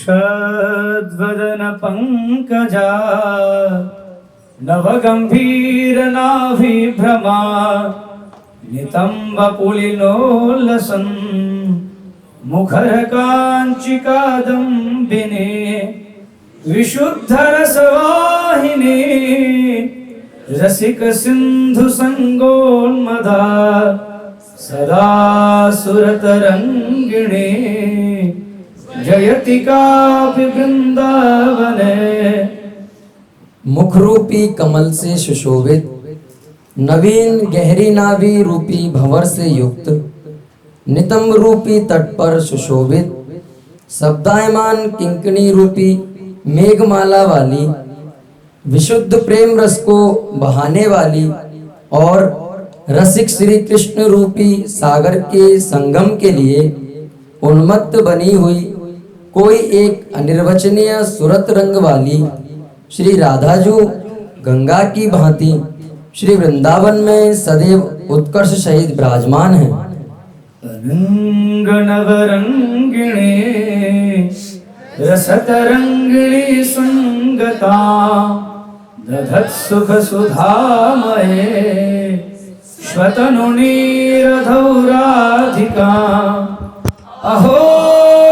ईषद्वदन पंकजा नवगंभीरनाभिभ्रमा नितंबपुलिनोल्लसन् मुखरकाञ्चिकादम्बिने विशुद्धरसवाहिने रसिकसिन्धुसङ्गोन्मदा सदा सुरतरङ्गिणे जयति कापि वृंदावने। मुखरूपी कमल से सुशोभित, नवीन गहरी नाभि रूपी भंवर से युक्त, नितंब रूपी तट पर सुशोभित, शब्दायमान किंकणी रूपी मेघमाला वाली, विशुद्ध प्रेम रस को बहाने वाली और रसिक श्री कृष्ण रूपी सागर के संगम के लिए उन्मत्त बनी हुई कोई एक अनिर्वचनीय सुरत रंग वाली श्री राधाजू गंगा की भांति श्री वृंदावन में सदैव उत्कर्ष सहित विराजमान है। रंगनवरंगिणी रसतरंगिणी संगता दधत् सुख सुधामये श्वतनुनीरधौराधिका अहो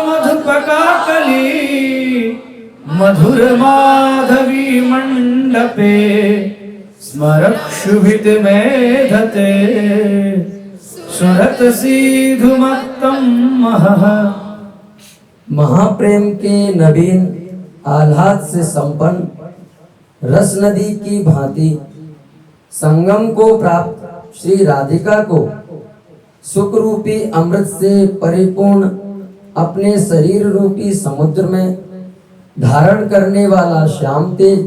मधुपकाकली मधुर माधवी मंडपे स्मरक्षुभित मेधते सुरत सीधुमत्तम महः। महाप्रेम के नवीन आह्लाद से संपन्न रस नदी की भांति संगम को प्राप्त श्री राधिका को सुख रूपी अमृत से परिपूर्ण अपने शरीर रूपी समुद्र में धारण करने वाला श्याम तेज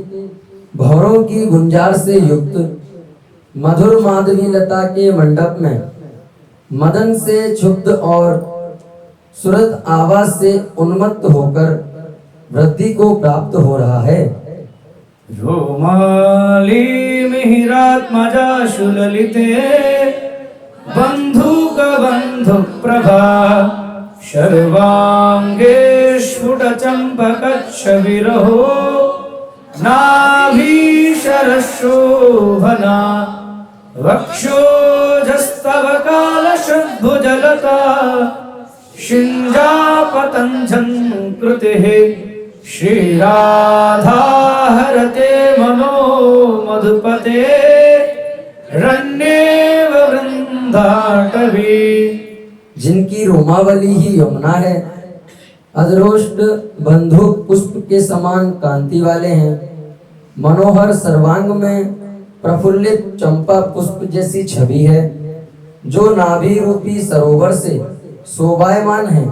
भंवरों की गुंजार से युक्त मधुर माधवी लता के मंडप में मदन से क्षुब्ध और सुरत आवाज से उन्मत्त होकर वृद्धि को प्राप्त हो रहा है। रोमाली मिहिरात्मजा शुललिते बंधुक बंधु प्रभा शर्वांगे स्फुट चंपकच्छविरहो नाभीशरशोभना वक्षोजस्तव कालशद्भुजलता शिञ्जापतञ्झन्कृतिः श्रीराधा हरते मनो मधुपते रण्येव वृन्दाटवी। जिनकी रोमावली ही यमुना है, अधरोष्ट बंधु पुष्प के समान कांति वाले हैं, मनोहर सर्वांग में प्रफुल्लित चंपा पुष्प जैसी छवि है, जो नाभि रूपी सरोवर से शोभायमान है,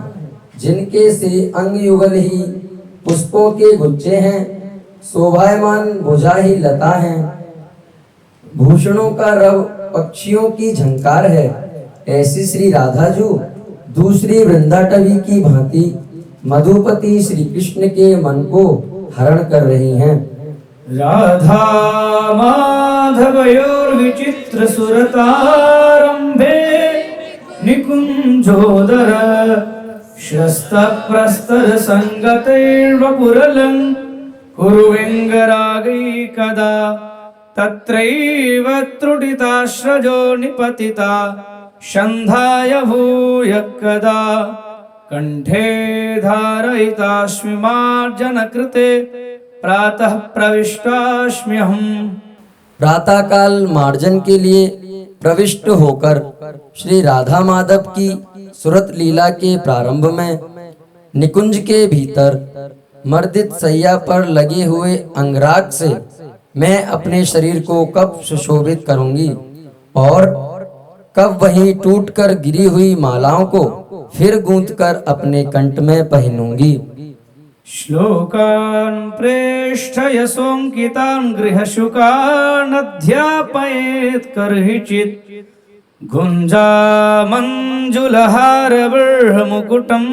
जिनके से अंग युगल ही पुष्पों के गुच्छे हैं, शोभायमान भुजा ही लता हैं, भूषणों का रव पक्षियों की झंकार है, ऐसी श्री राधाजू दूसरी वृंदाटवी की भांति मधुपति श्री कृष्ण के मन को हरण कर रही हैं। राधा माधवयोर विचित्र सुरतारंभे निकुंजोदर श्रस्त प्रस्तर संगतैर्वपुरलं कुरुवेंगरागै कदा तत्रैव त्रुटिताश्रजो निपतिता शन्धाय भूय कदा कंठे धारयितास्मि मार्जन कृते प्रातः प्रविष्टास्म्यहम्। प्रातः काल मार्जन के लिए प्रविष्ट होकर श्री राधा माधव की सुरत लीला के प्रारंभ में निकुंज के भीतर मर्दित सैया पर लगे हुए अंगराग से मैं अपने शरीर को कब सुशोभित करूंगी और कब वहीं टूटकर गिरी हुई मालाओं को फिर गूंथकर अपने कंठ में पहनूंगी। श्लोकान् प्रेष्ठ यशोंकितान् गृहशुकान् अध्यापयेत् कर्हिचित् गुञ्जा मञ्जुलहार बर्हमुकुटं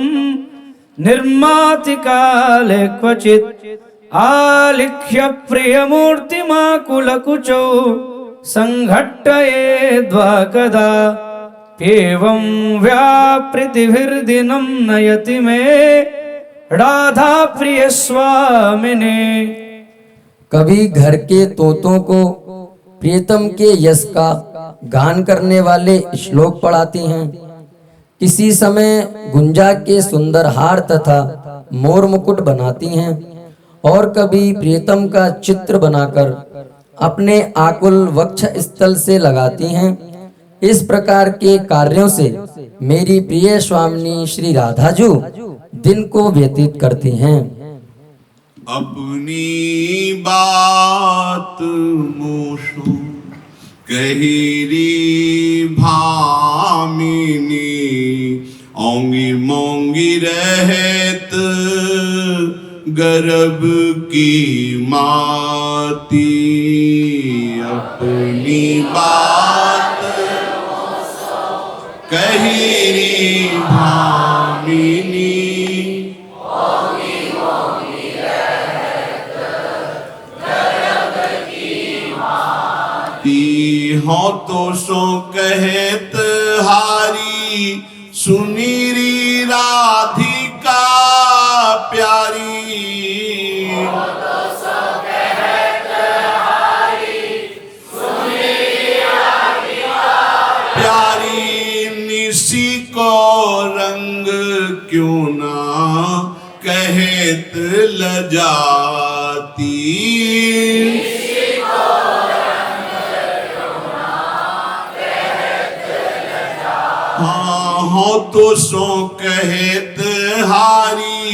निर्माति काले क्वचित् आलिख्य प्रियमूर्तिमाकुलकुचौ संघट्टयेद्वा कदा एवं व्यापृतिभिर्दिनं नयति मे राधा प्रिय स्वामिने। कभी घर के तोतों को प्रियतम के यश का गान करने वाले श्लोक पढ़ाती हैं। किसी समय गुंजा के सुंदर हार तथा मोर मुकुट बनाती हैं और कभी प्रियतम का चित्र बनाकर अपने आकुल वक्ष स्थल से लगाती हैं। इस प्रकार के कार्यों से मेरी प्रिय स्वामिनी श्री राधाजू दिन को व्यतीत करती हैं। अपनी बात मोशो कहिरी भामिनी, ओंगी मोंगी रहत गर्भ की माती। अपनी बात कहिरी भामिनी, हो तो सो कहत हारी, सुनीरी राधिका प्यारी। हो तो सो कहत हारी, सुनीरी राधिका प्यारी। निसी को रंग क्यों ना कहत लजाती। हो तो सो कहत हारी,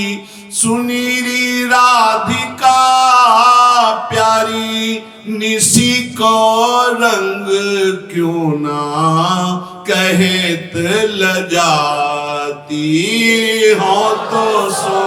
सुनीरी राधिका प्यारी। निसी को रंग क्यों ना कहत लजाती। हो तो सो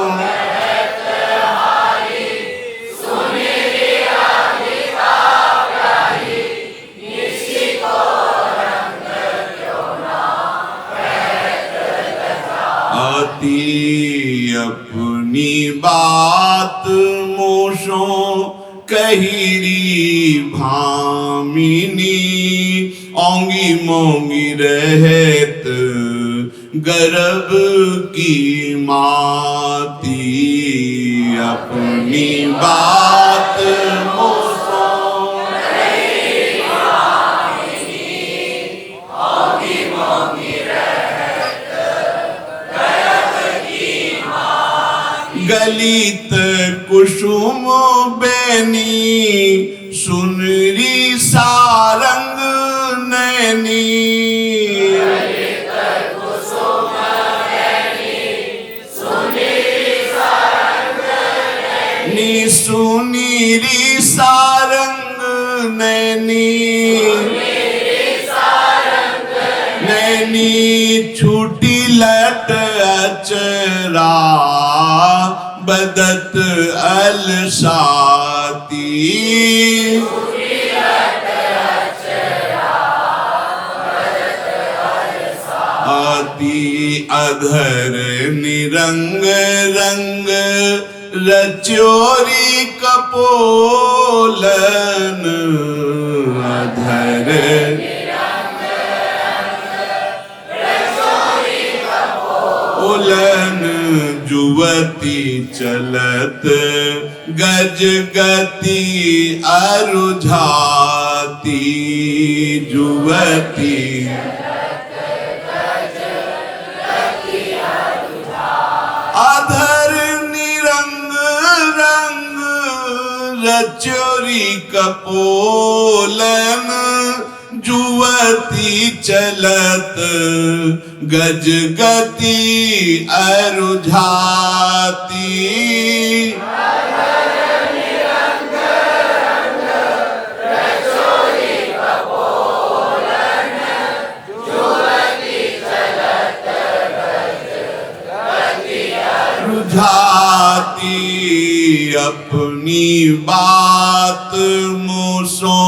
अपनी बात मोशो कहिरी भामिनी, ओंगी मोंगी रहत गर्भ की माती। अपनी बात मोशो कहिरी भामिनी, ओंगी मोंगी गलित कुसुम बेनी, सुनरी सारंग नैनी। गलित कुसुम बेनी, सुनरी सारंग नैनी। सुनीरी सारंग नैनी, नैनी। छूटी लट अचरा बदत अलसाती। आती अधर निरंग रंग रचोरी कपोलन। अधर उलन जुवती चलत गज गति अरुझाती। जुवती अधर निरंग रंग रचोरी कपोलन। जुवती चलत गज गति अरुझाती। रुझाती अपनी बात मोसो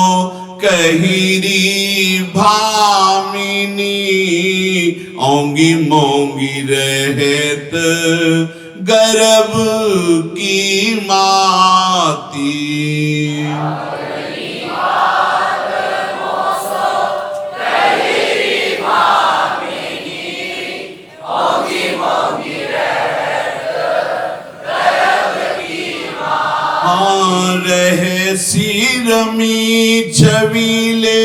कहिरी भामिनी। ओंगी मोंगी रहत गर्भ की माती। हाँ रहे सिरमी छवीले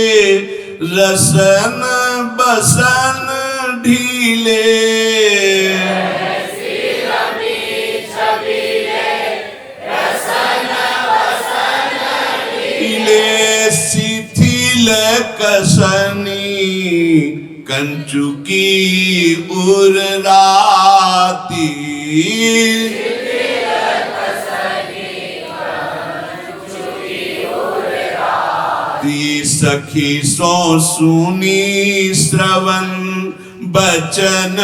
रसन बसन ढीले ढीले शिथिल कसनी कंचुकी उर्राती सखी सो सुनी श्रवण बचन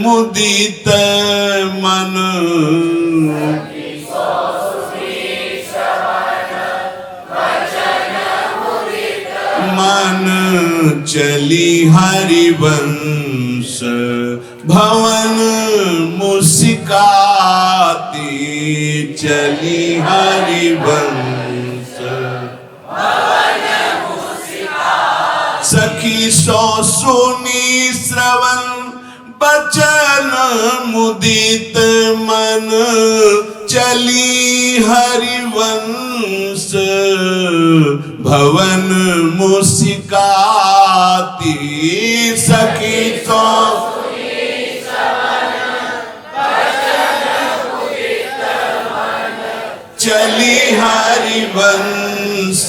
मुदित मन मन चली हरिवंश भवन मुस्काती चली हरिवंश सखी सो सुनी श्रवण बचन मुदित मन चली हरिवंश भवन मुस्काती सखी सो चली हरिवंश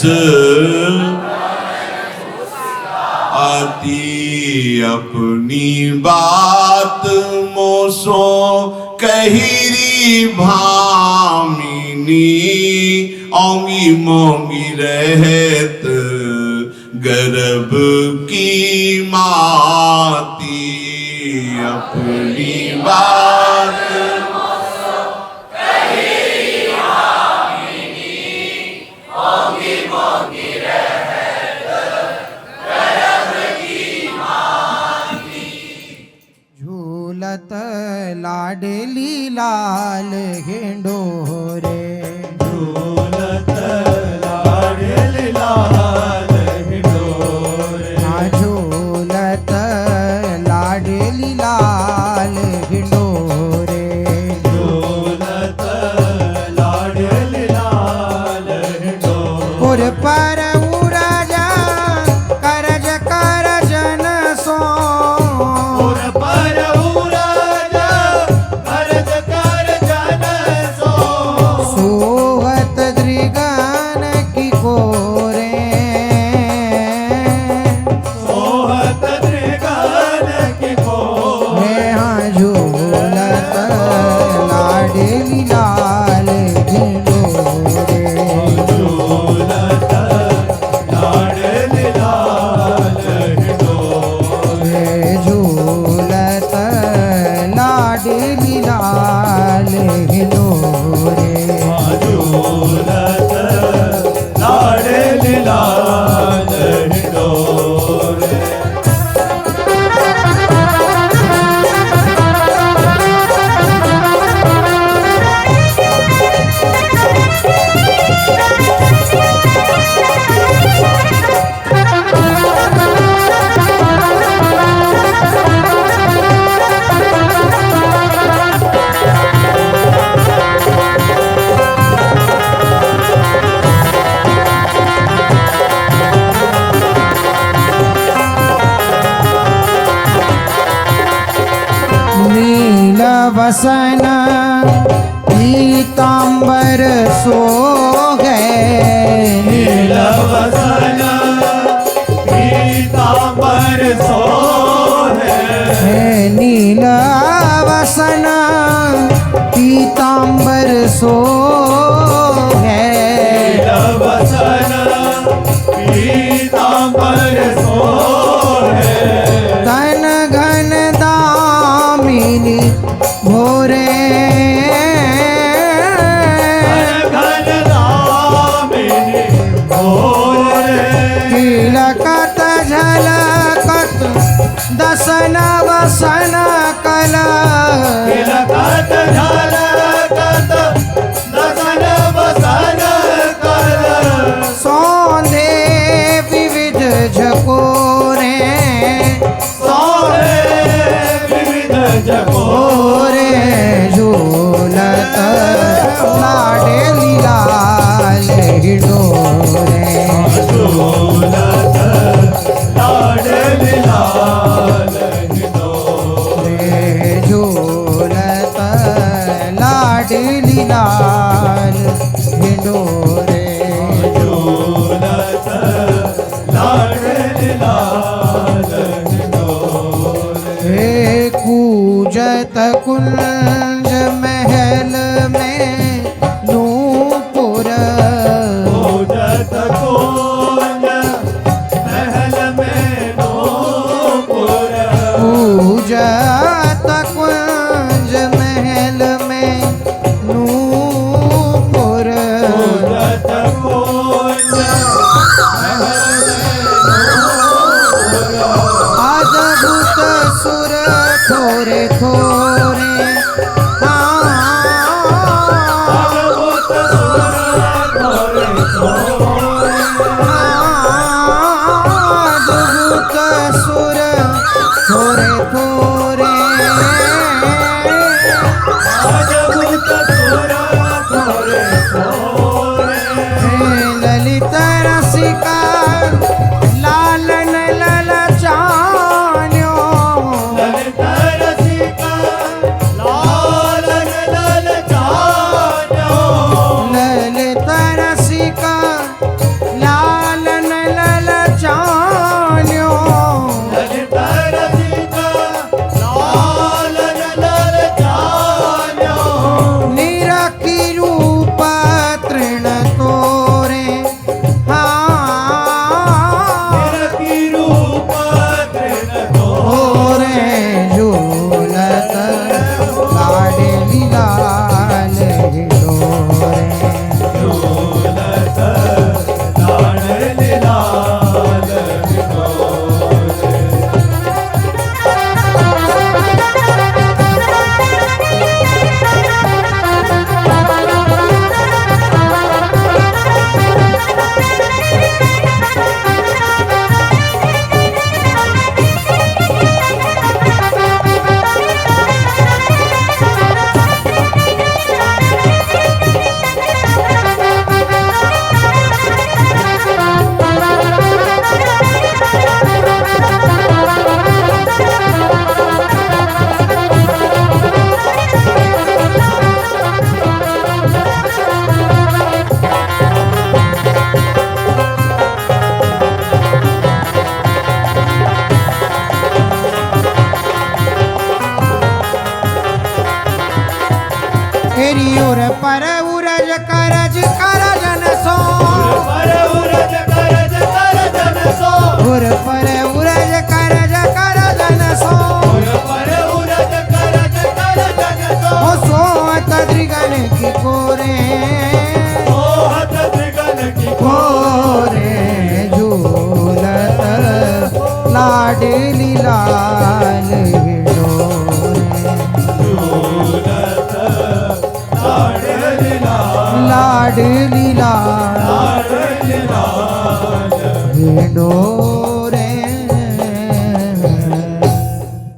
आती अपनी बात मोसो कहिरी भामिनी औंगी मोंगी रहत गर्भ की माती अपनी बात झूलत लाडली लाल हिंडोरे झूलत लाडली लाल हिंडोरे झूलत लाडली लाल हिंडोरे झूलत लाडली लाल हिंडोरे पर उराजा करज करजन सो सोहत दृगन की कोरे सोहत दृगन की कोरे हाँ झूलत लाडली लाल हिंडोरे झूलत लाडली लाल हिंडोरे झूलत लाडली लाल हिंडोरे झूलत लाडली लाल हिंडोरे नील वसन पीतांबर सो गए नीलवसन पीतांबर सोहे नील वसन पीतांबर सो गए नीलवसन पीतांबर सोहे तन घन दामिनी भोरे घन दामिनी भोरे तिलकत झलकत दसन वसन कला तिलकत झलकत लाल हिंडोरे झूलत लाडली लाल हिंडोरे हे कूजत कुंज महल में नूपुर पूजत कुंज महल में नूपुर पूजत कुंज महल में नूपुर पूजत कुंज महल में नूपुर अद्भुत सुर थोरे थोरे अद्भुत सुर थोरे थोरे अद्भुत सुर थोरे थोरे अद्भुत सुर थोरे थोरे ललित रसिका लालन ललचान्यो ललित रसिका लालन ललचान्यो ललित रसिका लालन ललचान्यो ललित रसिका लालन ललचान्यो निरखी रूप तृण तोरे निरखी रूप तृण तोरे झूलत लाडली लाल हिंडोरे झूलत लाडली लाल हिंडोरे एरियोर पर उरज करज करजन सो पर उरज करज करजन सो उर पर उरज करज करजन सो पर उरज करज करजन सो ओ सोत द्रिगन की कोरे सोहत त्रिगन की कोरे झूलत लाडली लाल हिंडोरे झूलत लाडली लाल लाडली लाल लाडली लाल हिंडोरे